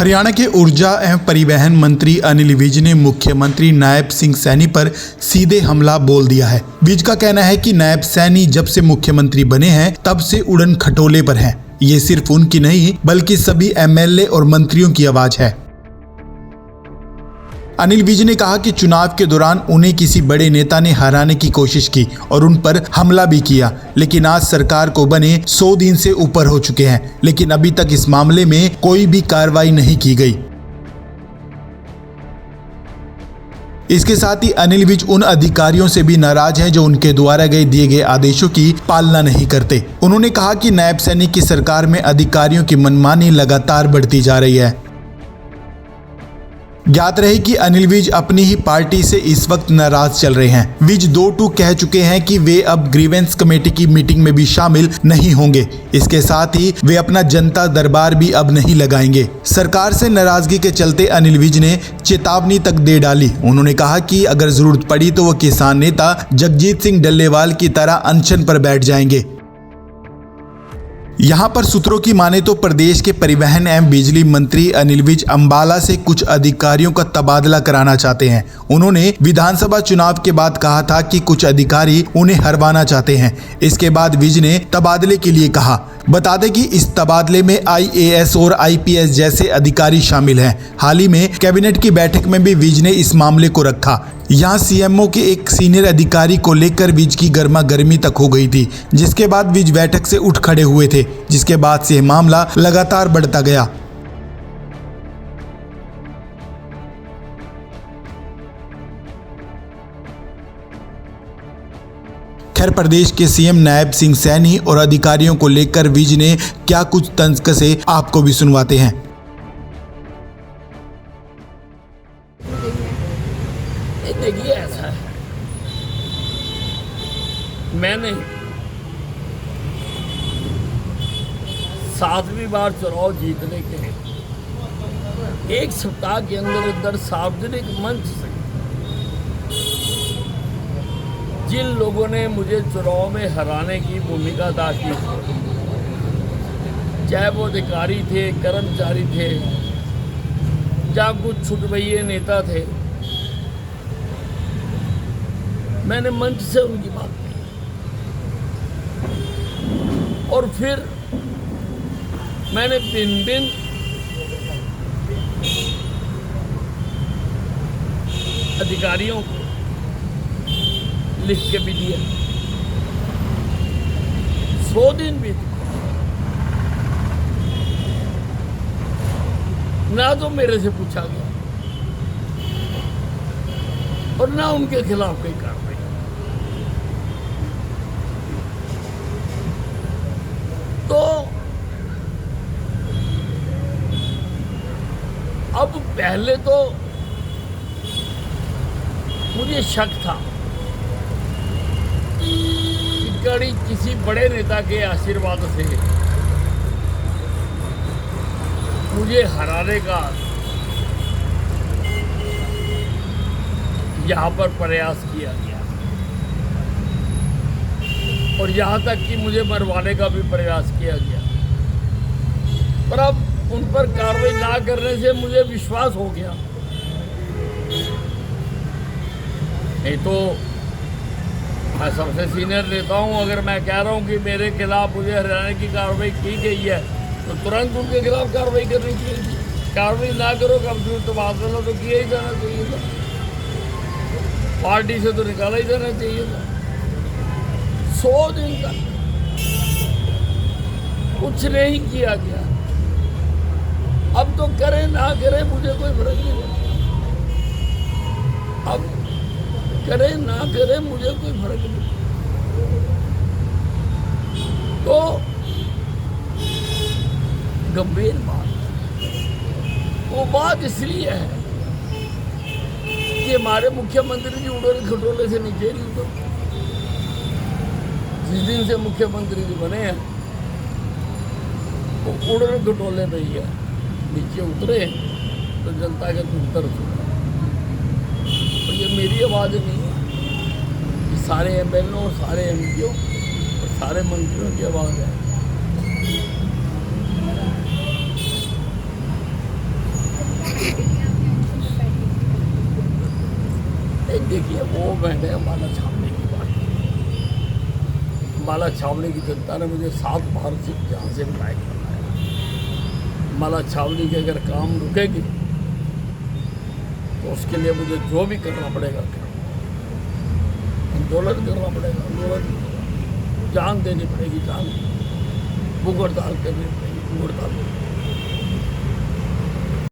हरियाणा के ऊर्जा एवं परिवहन मंत्री अनिल विज ने मुख्यमंत्री नायब सिंह सैनी पर सीधे हमला बोल दिया है। विज का कहना है कि नायब सैनी जब से मुख्यमंत्री बने हैं तब से उड़न खटोले पर हैं। ये सिर्फ उनकी नहीं बल्कि सभी एमएलए और मंत्रियों की आवाज है। अनिल विज ने कहा कि चुनाव के दौरान उन्हें किसी बड़े नेता ने हराने की कोशिश की और उन पर हमला भी किया, लेकिन आज सरकार को बने 100 दिन से ऊपर हो चुके हैं, लेकिन अभी तक इस मामले में कोई भी कार्रवाई नहीं की गई। इसके साथ ही अनिल विज उन अधिकारियों से भी नाराज हैं जो उनके द्वारा दिए गए आदेशों की पालना नहीं करते। उन्होंने कहा कि नायब सैनी की सरकार में अधिकारियों की मनमानी लगातार बढ़ती जा रही है। ज्ञात रहे कि अनिल विज अपनी ही पार्टी से इस वक्त नाराज चल रहे हैं। विज 2-2 कह चुके हैं कि वे अब ग्रीवेंस कमेटी की मीटिंग में भी शामिल नहीं होंगे। इसके साथ ही वे अपना जनता दरबार भी अब नहीं लगाएंगे। सरकार से नाराजगी के चलते अनिल विज ने चेतावनी तक दे डाली। उन्होंने कहा कि अगर जरूरत पड़ी तो वो किसान नेता जगजीत सिंह डल्लेवाल की तरह अनशन पर बैठ जाएंगे। यहां पर सूत्रों की माने तो प्रदेश के परिवहन एवं बिजली मंत्री अनिल विज अंबाला से कुछ अधिकारियों का तबादला कराना चाहते हैं। उन्होंने विधानसभा चुनाव के बाद कहा था कि कुछ अधिकारी उन्हें हरवाना चाहते हैं। इसके बाद विज ने तबादले के लिए कहा। बता दें कि इस तबादले में आईएएस और आईपीएस जैसे अधिकारी शामिल हैं। हाल ही में कैबिनेट की बैठक में भी विज ने इस मामले को रखा। यहाँ सीएमओ के एक सीनियर अधिकारी को लेकर विज की गर्मा गर्मी तक हो गई थी, जिसके बाद विज बैठक से उठ खड़े हुए थे, जिसके बाद से मामला लगातार बढ़ता गया। खैर, प्रदेश के सीएम नायब सिंह सैनी और अधिकारियों को लेकर विज ने क्या कुछ तंज कसे आपको भी सुनवाते हैं। देखिए, ऐसा है, मैंने 7वीं बार चुनाव जीतने के 1 सप्ताह के अंदर सार्वजनिक मंच से जिन लोगों ने मुझे चुनाव में हराने की भूमिका अदा की, चाहे वो अधिकारी थे, कर्मचारी थे, या कुछ छुटभइये नेता थे, मैंने मंच से उनकी बात की और फिर मैंने भिन्न अधिकारियों को लिख के भी दिया। 100 दिन भी ना तो मेरे से पूछा गया और ना उनके खिलाफ कोई कार्रवाई। तो अब पहले तो मुझे शक था कि कड़ी किसी बड़े नेता के आशीर्वाद से मुझे हराने का यहाँ पर प्रयास किया गया और यहाँ तक कि मुझे मरवाने का भी प्रयास किया गया। पर अब उन पर कार्रवाई ना करने से मुझे विश्वास हो गया, नहीं तो मैं सबसे सीनियर नेता हूँ। अगर मैं कह रहा हूँ कि मेरे खिलाफ मुझे हराने की कार्रवाई की गई है तो तुरंत उनके खिलाफ कार्रवाई करनी चाहिए। कार्रवाई ना करो, कम से कम तबादला तो किया ही जाना चाहिए था, पार्टी से तो निकाला ही जाना चाहिए था। 100 दिन तक कुछ नहीं किया गया। अब तो करे ना करे मुझे कोई फर्क नहीं पड़ता। अब करे ना करे मुझे कोई फर्क नहीं। तो गंभीर बात, वो बात इसलिए है कि हमारे मुख्यमंत्री जी उड़न खटोले से नीचे नहीं उतरते। जिस दिन से मुख्यमंत्री जी बने हैं वो उड़न खटोले पे ही है, नीचे उतरे तो जनता के उतर चुका। और ये मेरी आवाज़ नहीं है, ये सारे एमएलए और सारे एमपीओ और सारे मंत्रियों की आवाज़ है। नहीं, देखिए वो मैंने अम्बाला छावनी की बात की। अम्बाला छावनी की जनता ने मुझे 7 बार से यहाँ से विधायक बनाया। अम्बाला छावनी के अगर काम रुकेगी तो उसके लिए मुझे जो भी करना पड़ेगा, आंदोलन करना पड़ेगा, आंदोलन जान देनी पड़ेगी, जान भूख हड़ताल करनी पड़ेगी, भूख हड़ताल।